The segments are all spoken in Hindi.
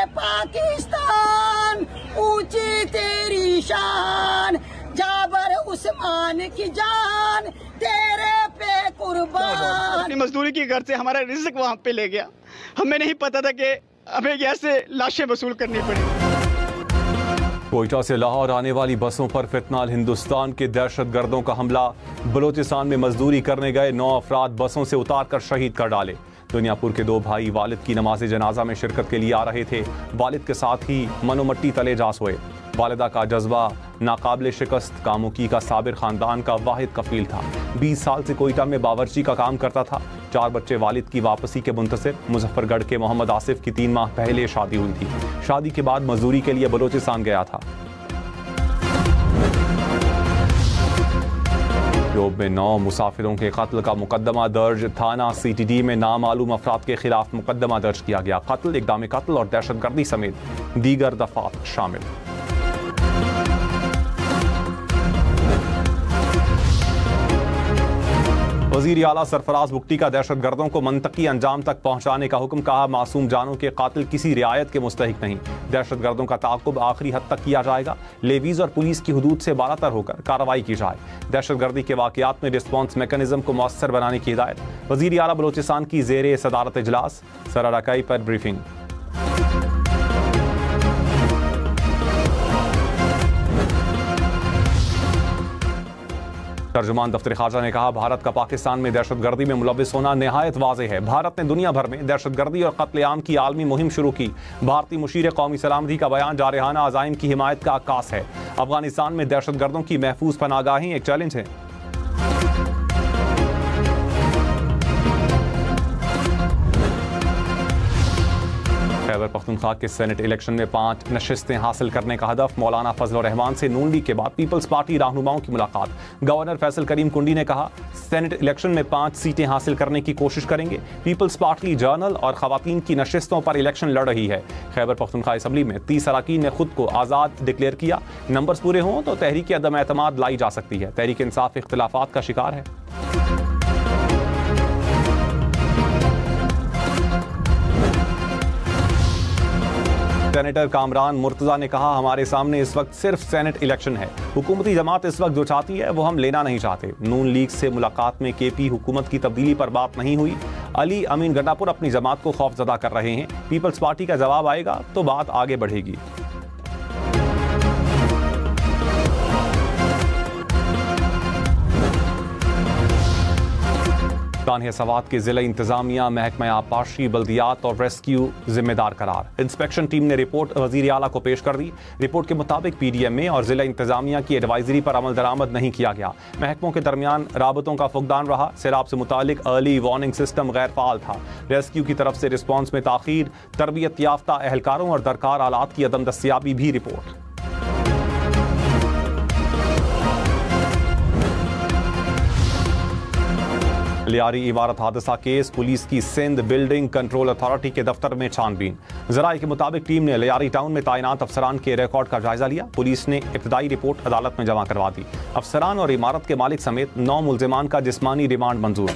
पाकिस्तान ऊंची तेरी शान, जाबर उस्मान की जान तेरे पे कुर्बान। अपनी मजदूरी की घर से हमारा रिज़्क वहाँ पे ले गया। हमें नहीं पता था कि हमें ऐसे लाशें वसूल करनी पड़ी। कोयटा से लाहौर आने वाली बसों पर फितनाल हिंदुस्तान के दहशतगर्दों का हमला। बलोचिस्तान में मजदूरी करने गए 9 अफराद बसों से उतार कर शहीद कर डाले। दुनियापुर के 2 भाई वालिद की नमाज जनाजा में शिरकत के लिए आ रहे थे। वालिद के साथ ही मनोमट्टी तले जा सोए। वालिदा का जज्बा नाकाबिल शिकस्त, कामुकी का साबिर खानदान का वाहिद कफील था। 20 साल से कोयटा में बावर्ची का काम करता था। 4 बच्चे। वालिद की वापसी के मुंतसिर मुजफ्फरगढ़ के मोहम्मद आसिफ की 3 माह पहले शादी हुई थी। शादी के बाद मजदूरी के लिए बलोचिस्तान गया था। जोब में 9 मुसाफिरों के कत्ल का मुकदमा दर्ज। थाना CTD में नामालूम अफराद के खिलाफ मुकदमा दर्ज किया गया। कत्ल, इक़दाम कत्ल और दहशतगर्दी समेत दीगर दफात शामिल। वज़ीर आला सरफराज बुगटी का दहशतगर्दों को मंतकी अंजाम तक पहुंचाने का हुक्म। कहा, मासूम जानों के कातिल किसी रियायत के मुस्तहिक नहीं। दहशतगर्दों का ताक़ुब आखिरी हद तक किया जाएगा। लेवीज़ और पुलिस की हुदूद से बालातर होकर कार्रवाई की जाए। दहशतगर्दी के वाक़यात में रिस्पॉन्स मैकेनिज्म को मौसर बनाने की हिदायत। वज़ीर आला बलोचिस्तान की ज़ेरे सदारत इजलास। सरअरकाई पर ब्रीफिंग। तर्जुमान दफ्तर खारजा ने कहा, भारत का पाकिस्तान में दहशतगर्दी में मुलव्विस होना नहायत वाज़ेह है। भारत ने दुनिया भर में दहशतगर्दी और कत्लेआम की आलमी मुहिम शुरू की। भारतीय मुशीर कौमी सलामती का बयान जारहाना अज़ाइम की हिमायत का अक्कास है। अफगानिस्तान में दहशतगर्दों की महफूज पनागाहें एक चैलेंज है। खैबर पख्तूनख्वा के सेनेट इलेक्शन में 5 नशिस्तें हासिल करने का हदफ। मौलाना फजल रहमान से नून लीग के बाद पीपल्स पार्टी रहनुमाओं की मुलाकात। गवर्नर फैसल करीम कुंडी ने कहा, सेनेट इलेक्शन में 5 सीटें हासिल करने की कोशिश करेंगे। पीपल्स पार्टी जर्नल और खवातीन की नशिस्तों पर इलेक्शन लड़ रही है। खैबर पख्तूनख्वा असम्बली में 30 अरकान ने खुद को आज़ाद डिक्लेयर किया। नंबर्स पूरे हों तो तहरीक अदम एतमाद लाई जा सकती है। तहरीक इंसाफ इख्तिलाफात का शिकार है। सेनेटर कामरान मुर्तज़ा ने कहा, हमारे सामने इस वक्त सिर्फ सेनेट इलेक्शन है। हुकूमती जमात इस वक्त जो चाहती है वो हम लेना नहीं चाहते। नून लीग से मुलाकात में KP हुकूमत की तब्दीली पर बात नहीं हुई। अली अमीन गंडापुर अपनी जमात को खौफजदा कर रहे हैं। पीपल्स पार्टी का जवाब आएगा तो बात आगे बढ़ेगी। तानिया सवात के जिला इंतजामिया महकमा आबपाशी, बल्दियात और रेस्क्यू जिम्मेदार करार। इंस्पेक्शन टीम ने रिपोर्ट वज़ीर आला को पेश कर दी। रिपोर्ट के मुताबिक PDMA और जिला इंतजामिया की एडवाइजरी पर अमल दरामद नहीं किया गया। महकमों के दरमियान राबतों का फुकदान रहा। सैलाब से मुतालिक अर्ली वार्निंग सिस्टम गैर फाल था। रेस्क्यू की तरफ से रिस्पॉन्स में ताखीर, तरबियत याफ्ता एहलकारों और दरकार आलात की अदम दस्तियाबी भी रिपोर्ट। लियारी इमारत हादसा केस, पुलिस की सिंध बिल्डिंग कंट्रोल अथॉरिटी के दफ्तर में छानबीन। जराये के मुताबिक टीम ने लियारी टाउन में तैनात अफसरान के रिकॉर्ड का जायजा लिया। पुलिस ने इब्तदाई रिपोर्ट अदालत में जमा करवा दी। अफसरान और इमारत के मालिक समेत 9 मुल्जिमान का जिस्मानी रिमांड मंजूर।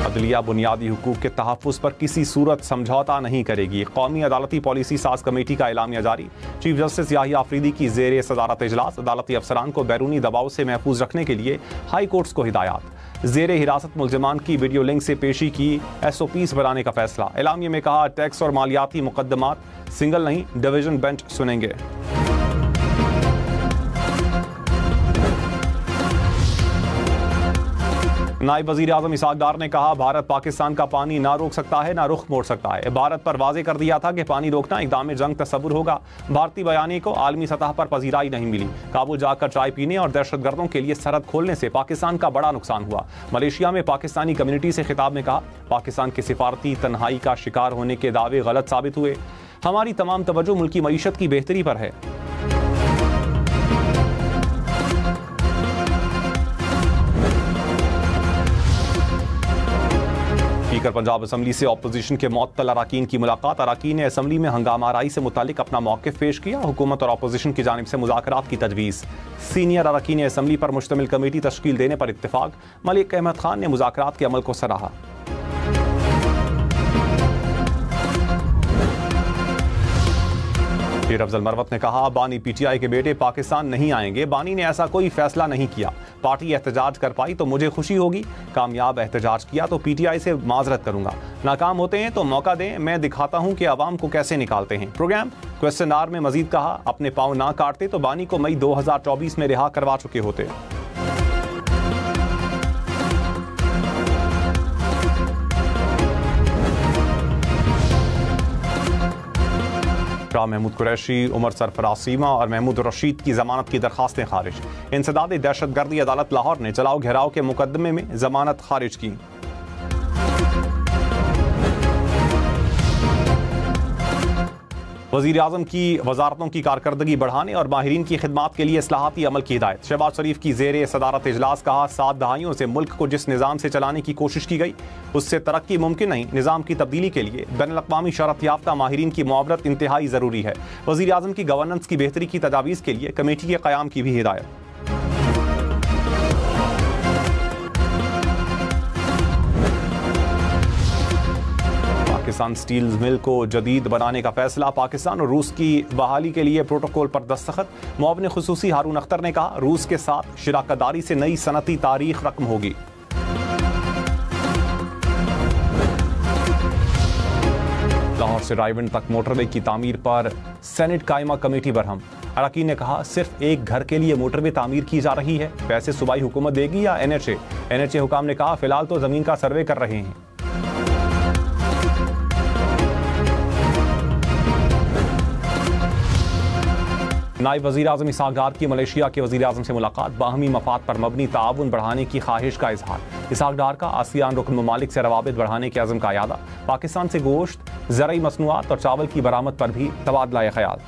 अदलिया बुनियादी हुकूक के तहफ़्फ़ुज़ पर किसी सूरत समझौता नहीं करेगी। कौमी अदालती पॉलिसी साज कमेटी का एलामिया जारी। चीफ जस्टिस याहिया आफरीदी की ज़ेरे सदारत इजलास। अदालती अफसरान को बैरूनी दबाव से महफूज रखने के लिए हाई कोर्ट्स को हिदायत। ज़ेरे हिरासत मुल्जिमान की वीडियो लिंक से पेशी की SOPs बनाने का फैसला। एलामिया में कहा, टैक्स और मालियाती मुकदमात सिंगल नहीं डिवीजन बेंच सुनेंगे। नायब वज़ीर आज़म इसहाक़ डार ने कहा, भारत पाकिस्तान का पानी ना रोक सकता है ना रुख मोड़ सकता है। भारत पर वाज़े कर दिया था कि पानी रोकना इक़दाम जंग तस्वुर होगा। भारतीय बयानी को आलमी सतह पर पजीराई नहीं मिली। काबुल जाकर चाय पीने और दहशतगर्दों के लिए सरहद खोलने से पाकिस्तान का बड़ा नुकसान हुआ। मलेशिया में पाकिस्तानी कम्युनिटी से खिताब में कहा, पाकिस्तान के सिफारती तन्हाई का शिकार होने के दावे गलत साबित हुए। हमारी तमाम तवज्जो मुल्की मईशत की बेहतरी पर है। स्पीकर पंजाब असम्बली से अपोजिशन के मुअत्तल अराकीन की मुलाकात। अराकीन ने असम्बली में हंगामा आराई से मुतालिक अपना मौक़िफ़ पेश किया। हुकूमत और अपोजिशन की जानिब से मुज़ाकरात की तजवीज़। सीनियर अराकीन असम्बली पर मुश्तमिल कमेटी तश्कील देने पर इत्तेफाक। मलिक अहमद खान ने मुज़ाकरात के अमल को सराहा। फिर अफजल मरवत ने कहा, बानी पीटीआई के बेटे पाकिस्तान नहीं आएंगे। बानी ने ऐसा कोई फैसला नहीं किया। पार्टी एहतजाज कर पाई तो मुझे खुशी होगी, कामयाब एहतजाज किया तो पीटीआई से माजरत करूंगा। नाकाम होते हैं तो मौका दें, मैं दिखाता हूं कि आवाम को कैसे निकालते हैं। प्रोग्राम क्वेश्चन आवर में मजीद कहा, अपने पाँव ना काटते तो बानी को मई 2024 में रिहा करवा चुके होते। महमूद कुरैशी, उमर सरफराज सीमा और महमूद रशीद की जमानत की दरखास्तें खारिज। इंसदाद दहशतगर्दी अदालत लाहौर ने चलाओ घेराव के मुकदमे में जमानत खारिज की। वज़ीर आज़म की वजारतों की कारकर्दगी बढ़ाने और माहिरीन की खिदमात के लिए इस्लाहाती अमल की हिदायत। शहबाज शरीफ की ज़ेरे सदारत इजलास कहा, 7 दहाइयों से मुल्क को जिस निज़ाम से चलाने की कोशिश की गई उससे तरक्की मुमकिन नहीं। निज़ाम की तब्दीली के लिए बैनुल-अक़वामी शरत याफ्ता माहिरीन की मुआवरत इंतहाई ज़रूरी है। वज़ीर आज़म की गवर्नेंस की बेहतरी की तजावीज़ के लिए कमेटी के क़याम की भी हिदायत। पाकिस्तान स्टील मिल को जदीद बनाने का फैसला। पाकिस्तान और रूस की बहाली के लिए प्रोटोकॉल पर दस्तखत। मुआविन खुसूसी हारून अख्तर ने कहा, रूस के साथ शिराकतदारी से नई सनती तारीख रकम होगी। लाहौर से रायविंड तक मोटरवे की तामीर पर सेनेट कायमा कमेटी बरहम। अरकान ने कहा, सिर्फ एक घर के लिए मोटरवे तामीर की जा रही है, पैसे सूबाई हुकूमत देगी या NHA? NHA हुकाम ने कहा, फिलहाल तो जमीन का सर्वे कर रहे हैं। नायब वज़ीर आज़म इसहाक डार की मलेशिया के वज़ीर आज़म से मुलाकात। बाहमी मफाद पर मबनी ताउन बढ़ाने की ख्वाहिश का इजहार। इसहाक डार का आसियान रुकन ममालिक से रवाबित बढ़ाने के अज़म का यादा। पाकिस्तान से गोश्त, ज़रई मसनूआत और चावल की बरामद पर भी तबादला ख्याल।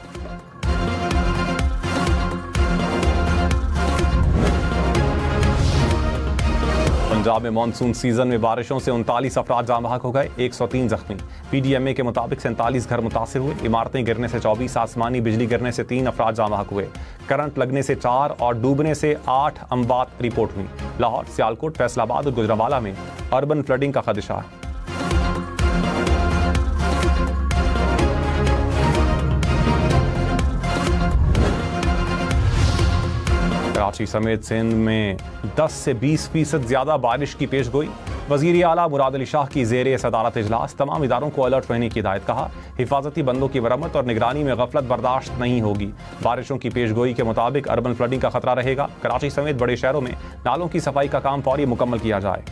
पंजाब में मानसून सीजन में बारिशों से 39 अफराद जाँ बहक हो गए, 103 जख्मी। PDMA के मुताबिक 47 घर मुतासिर हुए। इमारतें गिरने से 24, आसमानी बिजली गिरने से 3 अफराद जाँ बहक हुए। करंट लगने से 4 और डूबने से 8 अमवात रिपोर्ट हुई। लाहौर, सियालकोट, फैसलाबाद और गुजरांवाला में अर्बन फ्लडिंग का खदशा है। कराची समेत सिंध में 10 से 20% ज्यादा बारिश की पेशगोई। वजीर आला मुराद अली शाह की ज़ेरे सदारत इजलास। तमाम इदारों को अलर्ट रहने की हिदायत। कहा, हिफाजती बंदों की मरम्मत और निगरानी में गफलत बर्दाश्त नहीं होगी। बारिशों की पेशगोई के मुताबिक अर्बन फ्लडिंग का खतरा रहेगा। कराची समेत बड़े शहरों में नालों की सफाई का काम फौरी मुकम्मल किया जाए।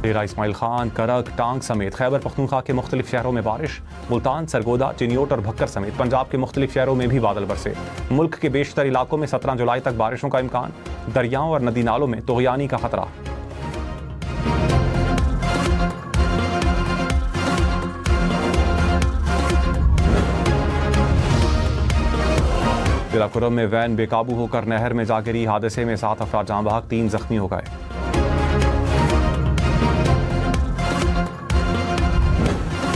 डेरा इस्माइल खान, करक, टांग समेत खैबर पख्तूनख्वा के मुख्तलिफ शहरों में बारिश। मुल्तान, सरगोदा, चिनियोट और भक्कर समेत पंजाब के मुख्तलिफ शहरों में भी बादल बरसे। मुल्क के बेशतर इलाकों में 17 जुलाई तक बारिशों का इम्कान। दरियाओं और नदी नालों में तुग़यानी का खतरा। जिला कुरम में वैन बेकाबू होकर नहर में जा गिरी। हादसे में 7 अफराद जाँ बहक, 3 जख्मी हो गए।